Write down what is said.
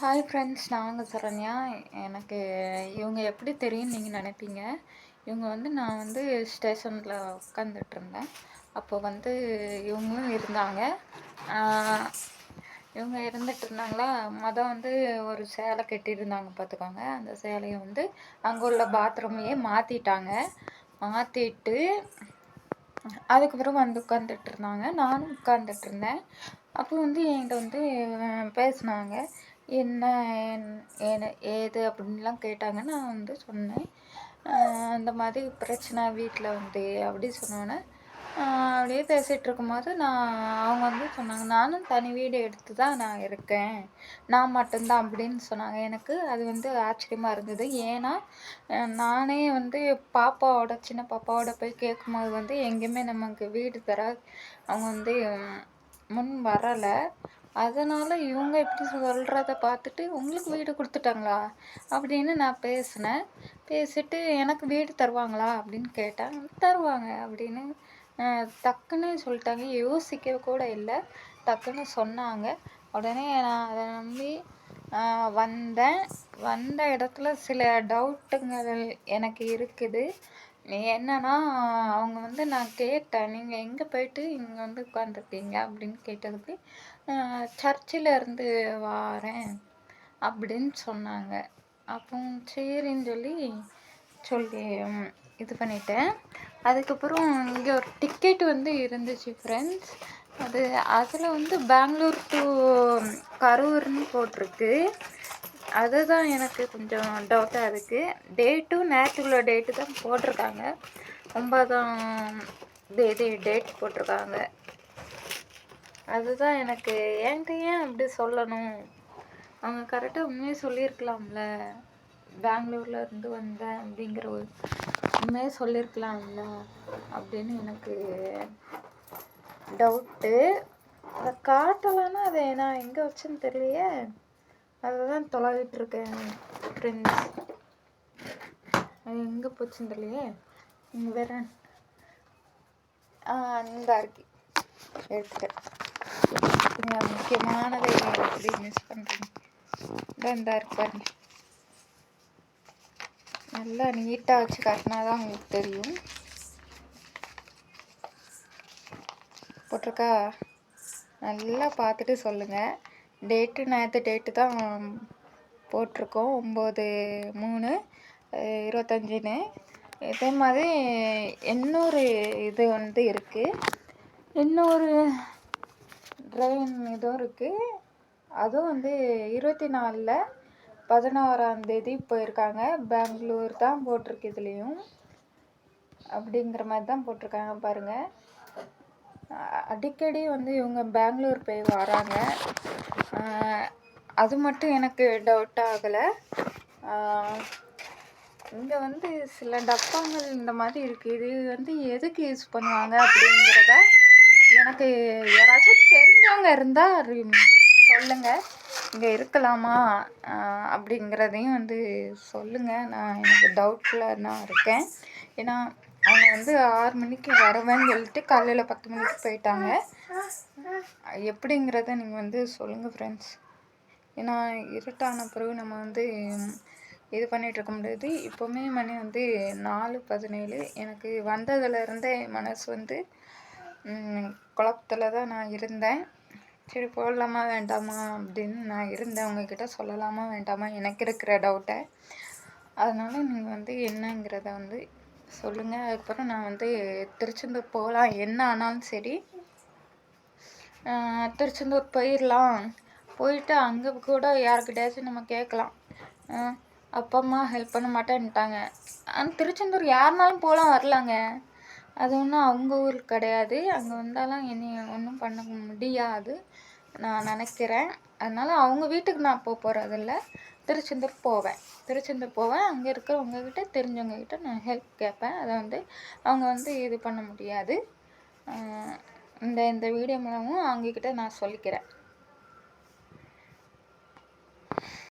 Hi friends, நான் சரண்யா. எனக்கு இவங்க எப்படி தெரியும்னு நீங்கள் நினைப்பீங்க. இவங்க நான் ஸ்டேஷனில் உட்காந்துட்ருந்தேன். அப்போ இவங்களும் இருந்தாங்க. இவங்க இருந்துட்டு இருந்தாங்களா. ஒரு சேலை கட்டியிருந்தாங்க பார்த்துக்கோங்க. அந்த சேலையை அங்கே உள்ள பாத்ரூமையே மாற்றிட்டாங்க. மாற்றிட்டு அதுக்கப்புறம் உட்காந்துட்டு இருந்தாங்க. நானும் உட்காந்துட்டு இருந்தேன். அப்போ என்கிட்ட பேசினாங்க. என்ன ஏது அப்படின்லாம் கேட்டாங்க. நான் சொன்னேன், இந்த மாதிரி பிரச்சனை வீட்டில் அப்படி சொன்னோன்னே அப்படியே பேசிகிட்டு இருக்கும்போது அவங்க சொன்னாங்க, நானும் தனி வீடு எடுத்து தான் நான் இருக்கேன், நான் மட்டும்தான் அப்படின்னு சொன்னாங்க. எனக்கு அது ஆச்சரியமாக இருந்தது. ஏன்னா நானே சின்ன பாப்பாவோட போய் கேட்கும்போது எங்கேயுமே நமக்கு வீடு தர அவங்க முன் வரலை. அதனால் இவங்க இப்படி சொல்கிறத பார்த்துட்டு உங்களுக்கு வீடு கொடுத்துட்டாங்களா அப்படின்னு நான் பேசினேன். பேசிட்டு எனக்கு வீடு தருவாங்களா அப்படின்னு கேட்டேன். தருவாங்க அப்படின்னு டக்குன்னு சொல்லிட்டாங்க. யோசிக்க கூட இல்லை, டக்குன்னு சொன்னாங்க. உடனே நான் அதை நம்பி வந்த இடத்துல சில டவுட்டுங்கள் எனக்கு இருக்குது. என்னன்னா அவங்க நான் கேட்டேன், நீங்கள் எங்கே போயிட்டு இங்கே உட்காந்துருக்கீங்க அப்படின்னு கேட்டதுக்கு சர்ச்சில் இருந்து வாரேன் அப்படின்னு சொன்னாங்க. அப்போ சரின்னு சொல்லி இது பண்ணிட்டேன். அதுக்கப்புறம் இங்கே ஒரு டிக்கெட் இருந்துச்சு ஃப்ரெண்ட்ஸ். அதில் பெங்களூர் டு கரூர்னு போட்டிருக்கு. அதுதான் எனக்கு கொஞ்சம் டவுட்டாக இருக்குது. டேட்டும் நேற்றுக்குள்ள டேட்டு தான் போட்டிருக்காங்க. 9ஆம் தேதி டேட் போட்டிருக்காங்க. அதுதான் எனக்கு ஏன்ட்டு ஏன் அப்படி சொல்லணும்? அவங்க கரெக்டாக உண்மையை சொல்லியிருக்கலாம்ல. பெங்களூரில் இருந்து வந்தேன் அப்படிங்கிற ஒரு உண்மையை சொல்லியிருக்கலாம்ல அப்படின்னு எனக்கு டவுட்டு. அதை காட்டலான்னா அதை நான் எங்கே வச்சேன்னு தெரியலையே. அதை தான் தொலைவிட்டுருக்கேன் ஃப்ரெண்ட்ஸ். அது எங்கே போச்சுன்னு தெரியலையே. இங்கே வேற இந்த இருக்கு, எடுத்துட்டேன். முக்கியமானதை எப்படி மிஸ் பண்ணுறேன். இந்த இருக்கு பாருங்க. நல்லா நீட்டாக வச்சு காட்டினா தான் உங்களுக்கு தெரியும். போட்டிருக்கா, நல்லா பார்த்துட்டு சொல்லுங்கள். டேட்டு நேற்று டேட்டு தான் போட்டிருக்கோம், 9/3/25. இதே மாதிரி இன்னொரு இது இருக்குது. இன்னொரு ட்ரெயின் இதுவும் இருக்குது. அதுவும் 24 11ஆம் தேதி போயிருக்காங்க. பெங்களூர் தான் போட்டிருக்கு இதுலேயும். அப்படிங்கிற மாதிரி தான் போட்டிருக்காங்க பாருங்கள். அடிக்கடி இவங்க பெங்களூர் போய் வராங்க. அது மட்டும் எனக்கு டவுட் ஆகலை. இங்கே சில டப்பாங்கள் இந்த மாதிரி இருக்குது. இது எதுக்கு யூஸ் பண்ணுவாங்க அப்படிங்கிறத எனக்கு யாராச்சும் தெரிஞ்சவங்க இருந்தால் சொல்லுங்கள். இங்கே இருக்கலாமா அப்படிங்கிறதையும் சொல்லுங்கள். எனக்கு டவுட்டில் நான் இருக்கேன். ஏன்னா அவங்க 6 மணிக்கு வருவேன்னு சொல்லிட்டு காலையில் 10 மணிக்கு போயிட்டாங்க. எப்படிங்கிறத நீங்கள் சொல்லுங்கள் ஃப்ரெண்ட்ஸ். ஏன்னா இருட்டான பிறகு நம்ம இது பண்ணிகிட்ருக்க முடியாது. இப்போவுமே மணி 4:17. எனக்கு வந்ததுலேருந்தே மனசு குழப்பத்தில் தான் நான் இருந்தேன். சரி, போடலாமா வேண்டாமா அப்படின்னு நான் இருந்தேன். உங்ககிட்ட சொல்லலாமா வேண்டாமா எனக்கு இருக்கிற டவுட்டை. அதனால் நீங்கள் என்னங்கிறத சொல்லுங்கள். அதுக்கப்புறம் நான் திருச்செந்தூர் போகலாம். என்ன ஆனாலும் சரி திருச்செந்தூர் போயிடலாம். போயிட்டு அங்கே கூட யாருக்கிட்டையாச்சும் நம்ம கேட்கலாம். அப்பா அம்மா ஹெல்ப் பண்ண மாட்டேன்ட்டாங்க. ஆனால் திருச்செந்தூர் யாருனாலும் போகலாம், வரலாங்க. அது ஒன்றும் அவங்க ஊர் கிடையாது. அங்கே வந்தாலும் என்னை ஒன்றும் பண்ண முடியாது நான் நினைக்கிறேன். அதனால் அவங்க வீட்டுக்கு நான் போகிறதில்ல. திருச்செந்தூர் போவேன். அங்கே இருக்கிறவங்கக்கிட்ட, தெரிஞ்சவங்கக்கிட்ட நான் ஹெல்ப் கேட்பேன். அதை அவங்க இது பண்ண முடியாது. இந்த வீடியோ மூலமும் அவங்கக்கிட்ட நான் சொல்லிக்கிறேன்.